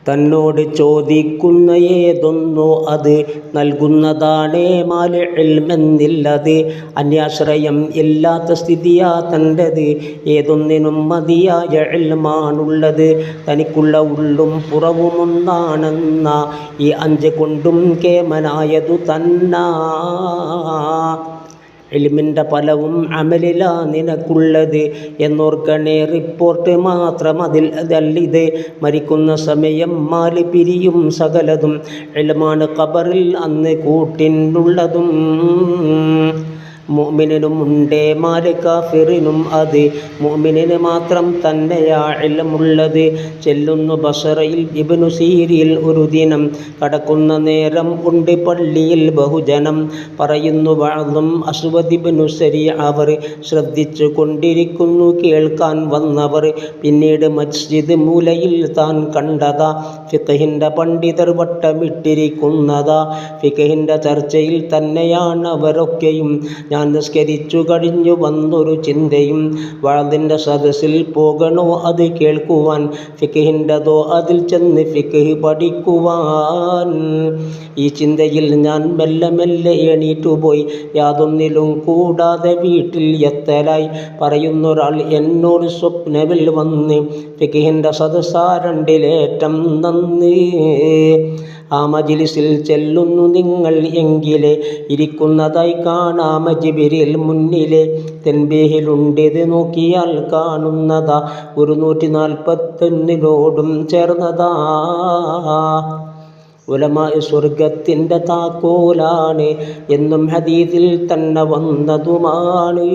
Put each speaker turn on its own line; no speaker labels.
തന്നോട് ചോദിക്കുന്ന ഏതൊന്നോ അത് നൽകുന്നതാണ് മാല് ഇൽമെന്നില്ലത്. അന്യാശ്രയം ഇല്ലാത്ത സ്ഥിതിയാ തൻ്റെത്, ഏതൊന്നിനും മതിയായ ഇൽമാണുള്ളത്. തനിക്കുള്ള ഉള്ളും പുറവുമൊന്നാണെന്ന ഈ അഞ്ച് കൊണ്ടും കേമനായതു തന്നാ. ഇൽമിൻ്റെ ഫലവും അമലിലാ നിനക്കുള്ളത് എന്നോർക്കണേ, റിപ്പോർട്ട് മാത്രം അതല്ലിത്. മരിക്കുന്ന സമയം മാല് പിരിയും സകലതും, ഇൽമാണ് ഖബറിൽ അന്ന് കൂട്ടിനുള്ളതും. മുഅ്മിനിനും ഉണ്ടേ മാല്, കാഫിറിനും അത്, മുഅ്മിനിന് മാത്രം തന്നെയാ ഇൽമുള്ളത്. ചെല്ലുന്നു ബസറയിൽ ഇബ്നു സീരിൻ ഒരു ദിനം, കടക്കുന്ന നേരം ഉണ്ട് പള്ളിയിൽ ബഹുജനം. പറയുന്നു വഅദും അസ്വദ് ഇബ്നു സരി അവർ, ശ്രദ്ധിച്ചു കൊണ്ടിരിക്കുന്നു കേൾക്കാൻ വന്നവർ. പിന്നീട് മസ്ജിദ് മൂലയിൽ താൻ കണ്ടതാ, ഫിഖ്ഹിൻ്റെ പണ്ഡിതർ വട്ടമിട്ടിരിക്കുന്നതാ. ഫിഖ്ഹിൻ്റെ ചർച്ചയിൽ തന്നെയാണവരൊക്കെയും. ഞാൻ നിസ്കരിച്ചു കഴിഞ്ഞു വന്നൊരു ചിന്തയും, വഅദിൻ്റെ സദസ്സിൽ പോകണോ അത് കേൾക്കുവാൻ, ഫിഖ്ഹിൻ്റെതോ അതിൽ ചെന്ന് ഫിഖ്ഹ് പഠിക്കുവാൻ. ഈ ചിന്തയിൽ ഞാൻ മെല്ലെ മെല്ലെ എണീറ്റുപോയി, യാതൊന്നിലും കൂടാതെ വീട്ടിൽ എത്തലായി. പറയുന്നൊരാൾ എന്നോട് സ്വപ്നവിൽ വന്ന്, ഫിഖ്ഹിൻ്റെ സദസ്സാ രണ്ടിലേറ്റം നന്ന്. ആ മജ്‌ലിസിൽ ചെല്ലുന്നു നിങ്ങൾ എങ്കിലേ, ഇരിക്കുന്നതായി കാണാം ജിബ്രീൽ മുന്നിലെ. തൻബീഹിലുണ്ടിത് നോക്കിയാൽ കാണുന്നതാ, 141 ചേർന്നതാ. ഉലമാ സ്വർഗത്തിൻ്റെ താക്കോലാണ് എന്നും ഹദീസിൽ തന്നെ വന്നതുമാണ്.